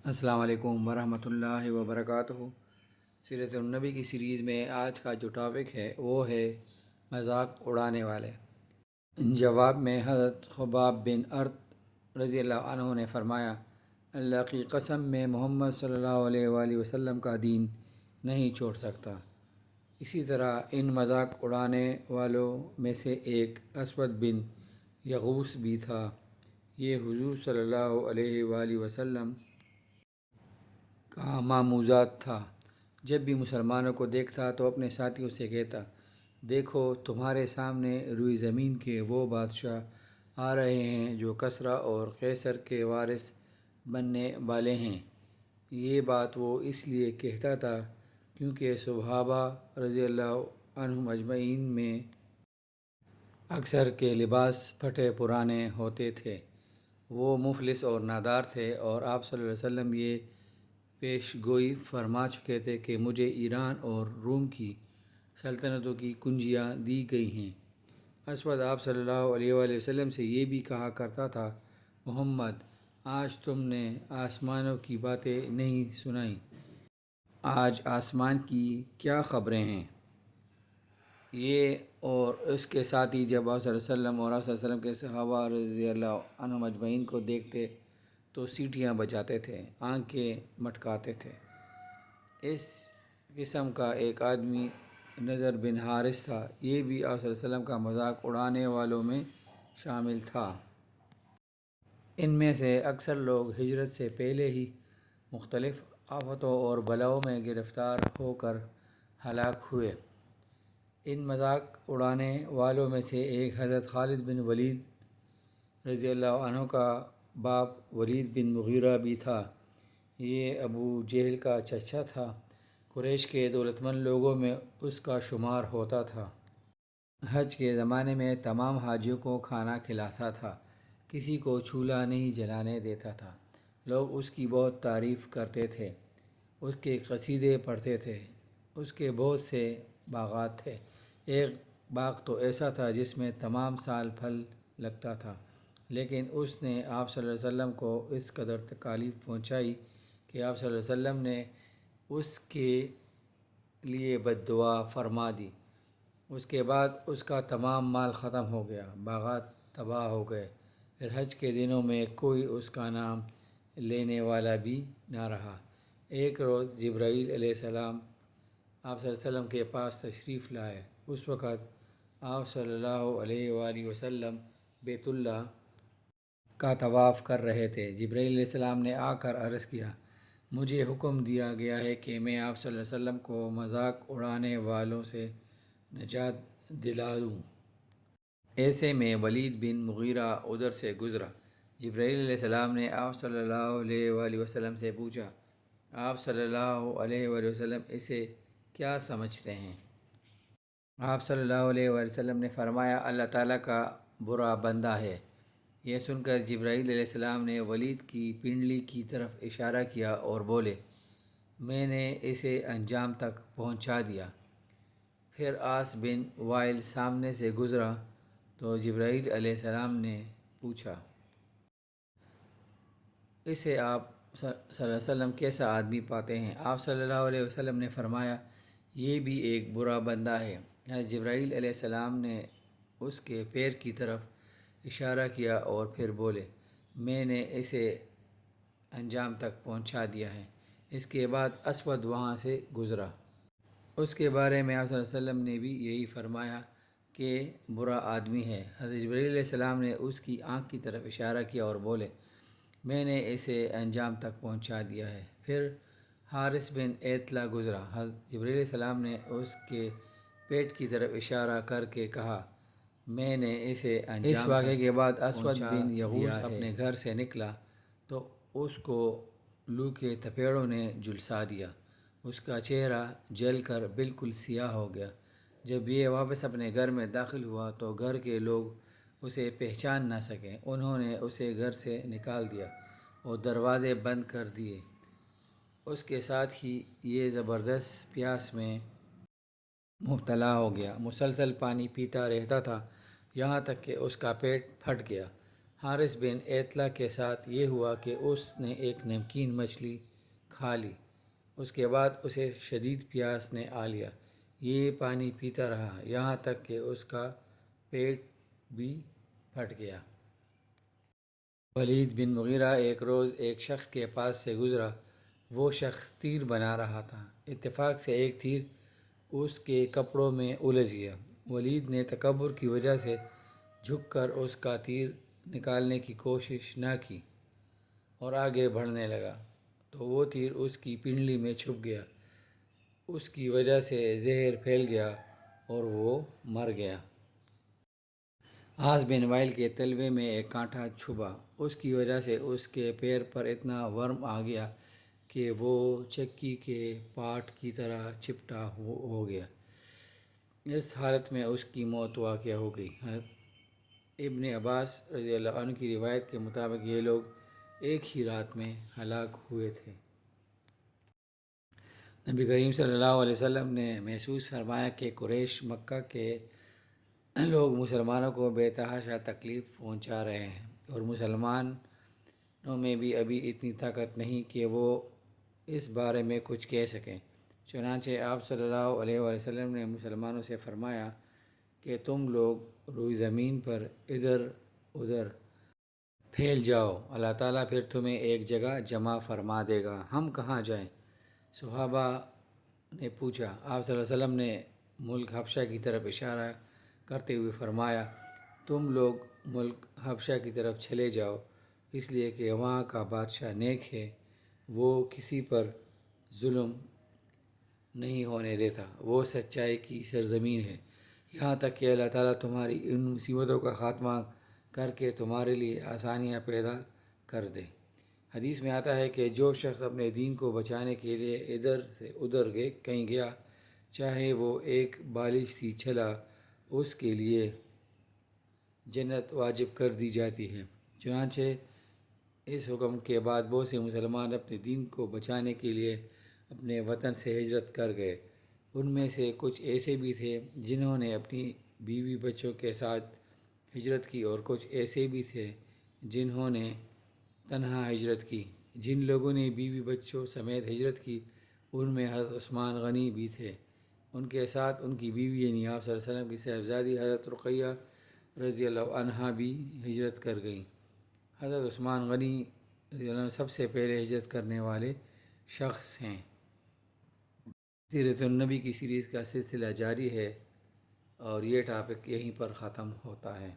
السلام علیکم ورحمۃ اللہ وبرکاتہ۔ سیرت النبی کی سیریز میں آج کا جو ٹاپک ہے وہ ہے مذاق اڑانے والے۔ جواب میں حضرت خباب بن ارت رضی اللہ عنہ نے فرمایا، اللہ کی قسم میں محمد صلی اللہ علیہ وآلہ وسلم کا دین نہیں چھوڑ سکتا۔ اسی طرح ان مذاق اڑانے والوں میں سے ایک اسود بن یغوث بھی تھا۔ یہ حضور صلی اللہ علیہ وآلہ وسلم کا ماموزات تھا۔ جب بھی مسلمانوں کو دیکھتا تو اپنے ساتھیوں سے کہتا، دیکھو تمہارے سامنے روئی زمین کے وہ بادشاہ آ رہے ہیں جو کسریٰ اور قیصر کے وارث بننے والے ہیں۔ یہ بات وہ اس لیے کہتا تھا کیونکہ صحابہ رضی اللہ عنہم اجمعین میں اکثر کے لباس پھٹے پرانے ہوتے تھے، وہ مفلس اور نادار تھے، اور آپ صلی اللہ علیہ وسلم یہ پیش گوئی فرما چکے تھے کہ مجھے ایران اور روم کی سلطنتوں کی کنجیاں دی گئی ہیں۔ اسود آپ صلی اللہ علیہ وآلہ وسلم سے یہ بھی کہا کرتا تھا، محمد آج تم نے آسمانوں کی باتیں نہیں سنائیں، آج آسمان کی کیا خبریں ہیں؟ یہ اور اس کے ساتھی جب آپ صلی اللہ علیہ وسلم اور آپ صلی اللہ علیہ وسلم کے صحابہ رضی اللہ عنہم اجمعین کو دیکھتے تو سیٹیاں بجاتے تھے، آنکھیں مٹکاتے تھے۔ اس قسم کا ایک آدمی نضر بن حارث تھا، یہ بھی آپ صلی اللہ علیہ وسلم کا مذاق اڑانے والوں میں شامل تھا۔ ان میں سے اکثر لوگ ہجرت سے پہلے ہی مختلف آفتوں اور بلاؤں میں گرفتار ہو کر ہلاک ہوئے۔ ان مذاق اڑانے والوں میں سے ایک حضرت خالد بن ولید رضی اللہ عنہ کا باپ ولید بن مغیرہ بھی تھا۔ یہ ابو جہل کا چچا تھا۔ قریش کے دولت مند لوگوں میں اس کا شمار ہوتا تھا۔ حج کے زمانے میں تمام حاجیوں کو کھانا کھلاتا تھا، کسی کو چولہا نہیں جلانے دیتا تھا۔ لوگ اس کی بہت تعریف کرتے تھے، اس کے قصیدے پڑھتے تھے۔ اس کے بہت سے باغات تھے۔ ایک باغ تو ایسا تھا جس میں تمام سال پھل لگتا تھا، لیکن اس نے آپ صلی اللہ علیہ وسلم کو اس قدر تکالیف پہنچائی کہ آپ صلی اللہ علیہ وسلم نے اس کے لیے بد دعا فرما دی۔ اس کے بعد اس کا تمام مال ختم ہو گیا، باغات تباہ ہو گئے۔ پھر حج کے دنوں میں کوئی اس کا نام لینے والا بھی نہ رہا۔ ایک روز جبرائیل علیہ السلام آپ صلی اللہ علیہ وسلم کے پاس تشریف لائے۔ اس وقت آپ صلی اللہ علیہ وآلہ وسلم بیت اللہ کا طواف کر رہے تھے۔ جبرائیل علیہ السلام نے آ کر عرض کیا، مجھے حکم دیا گیا ہے کہ میں آپ صلی اللہ علیہ وسلم کو مذاق اڑانے والوں سے نجات دلا دوں۔ ایسے میں ولید بن مغیرہ ادھر سے گزرا۔ جبرائیل علیہ السلام نے آپ صلی اللہ علیہ وآلہ وسلم سے پوچھا، آپ صلی اللہ علیہ وآلہ وسلم اسے کیا سمجھتے ہیں؟ آپ صلی اللہ علیہ وآلہ وسلم نے فرمایا، اللہ تعالیٰ کا برا بندہ ہے۔ یہ سن کر جبرائیل علیہ السلام نے ولید کی پنڈلی کی طرف اشارہ کیا اور بولے، میں نے اسے انجام تک پہنچا دیا۔ پھر عاص بن وائل سامنے سے گزرا تو جبرائیل علیہ السلام نے پوچھا، اسے آپ صلی اللہ علیہ وسلم کیسا آدمی پاتے ہیں؟ آپ صلی اللہ علیہ وسلم نے فرمایا، یہ بھی ایک برا بندہ ہے۔ حضرت جبرائیل علیہ السلام نے اس کے پیر کی طرف اشارہ کیا اور پھر بولے، میں نے اسے انجام تک پہنچا دیا ہے۔ اس کے بعد اسود وہاں سے گزرا۔ اس کے بارے میں آپ صلی اللہ علیہ وسلم نے بھی یہی فرمایا کہ برا آدمی ہے۔ حضرت جبرائیل علیہ السلام نے اس کی آنکھ کی طرف اشارہ کیا اور بولے، میں نے اسے انجام تک پہنچا دیا ہے۔ پھر حارث بن ایتلا گزرا۔ حضرت جبرائیل علیہ السلام نے اس کے پیٹ کی طرف اشارہ کر کے کہا، میں نے اسے انجام تک۔ اس واقعے کے بعد اسود بن یغوث اپنے گھر سے نکلا تو اس کو لو کے تپیڑوں نے جھلسا دیا۔ اس کا چہرہ جل کر بالکل سیاہ ہو گیا۔ جب یہ واپس اپنے گھر میں داخل ہوا تو گھر کے لوگ اسے پہچان نہ سکے۔ انہوں نے اسے گھر سے نکال دیا اور دروازے بند کر دیے۔ اس کے ساتھ ہی یہ زبردست پیاس میں مبتلا ہو گیا، مسلسل پانی پیتا رہتا تھا، یہاں تک کہ اس کا پیٹ پھٹ گیا۔ حارث بن ایتلا کے ساتھ یہ ہوا کہ اس نے ایک نمکین مچھلی کھا لی، اس کے بعد اسے شدید پیاس نے آ لیا۔ یہ پانی پیتا رہا یہاں تک کہ اس کا پیٹ بھی پھٹ گیا۔ ولید بن مغیرہ ایک روز ایک شخص کے پاس سے گزرا، وہ شخص تیر بنا رہا تھا، اتفاق سے ایک تیر اس کے کپڑوں میں الجھ گیا۔ ولید نے تکبر کی وجہ سے جھک کر اس کا تیر نکالنے کی کوشش نہ کی اور آگے بڑھنے لگا تو وہ تیر اس کی پنڈلی میں چھپ گیا، اس کی وجہ سے زہر پھیل گیا اور وہ مر گیا۔ عاص بن وائل کے تلوے میں ایک کانٹا چھبا، اس کی وجہ سے اس کے پیر پر اتنا ورم آ گیا کہ وہ چکی کے پاٹ کی طرح چپٹا ہو گیا۔ اس حالت میں اس کی موت واقع ہو گئی۔ حضرت ابن عباس رضی اللہ عنہ کی روایت کے مطابق یہ لوگ ایک ہی رات میں ہلاک ہوئے تھے۔ نبی کریم صلی اللہ علیہ وسلم نے محسوس فرمایا کہ قریش مکہ کے لوگ مسلمانوں کو بے تحاشا تکلیف پہنچا رہے ہیں اور مسلمانوں میں بھی ابھی اتنی طاقت نہیں کہ وہ اس بارے میں کچھ کہہ سکیں۔ چنانچہ آپ صلی اللہ علیہ وسلم نے مسلمانوں سے فرمایا کہ تم لوگ روئی زمین پر ادھر ادھر پھیل جاؤ، اللہ تعالیٰ پھر تمہیں ایک جگہ جمع فرما دے گا۔ ہم کہاں جائیں؟ صحابہ نے پوچھا۔ آپ صلی اللہ علیہ وسلم نے ملک حبشہ کی طرف اشارہ کرتے ہوئے فرمایا، تم لوگ ملک حبشہ کی طرف چلے جاؤ، اس لیے کہ وہاں کا بادشاہ نیک ہے، وہ کسی پر ظلم نہیں ہونے دیتا، وہ سچائی کی سرزمین ہے، یہاں تک کہ اللہ تعالیٰ تمہاری ان مصیبتوں کا خاتمہ کر کے تمہارے لیے آسانیاں پیدا کر دے۔ حدیث میں آتا ہے کہ جو شخص اپنے دین کو بچانے کے لیے ادھر سے ادھر کہیں گیا، چاہے وہ ایک بالش ہی چلا، اس کے لیے جنت واجب کر دی جاتی ہے۔ چنانچہ اس حکم کے بعد بہت سے مسلمان اپنے دین کو بچانے کے لیے اپنے وطن سے ہجرت کر گئے۔ ان میں سے کچھ ایسے بھی تھے جنہوں نے اپنی بیوی بچوں کے ساتھ ہجرت کی اور کچھ ایسے بھی تھے جنہوں نے تنہا ہجرت کی۔ جن لوگوں نے بیوی بچوں سمیت ہجرت کی ان میں حضرت عثمان غنی بھی تھے، ان کے ساتھ ان کی بیوی یعنی آپ صلی اللہ علیہ وسلم کی صاحبزادی حضرت رقیہ رضی اللہ عنہا بھی ہجرت کر گئیں۔ حضرت عثمان غنی رضی اللہ عنہ سب سے پہلے ہجرت کرنے والے شخص ہیں۔ سیرت النبی کی سیریز کا سلسلہ جاری ہے اور یہ ٹاپک یہیں پر ختم ہوتا ہے۔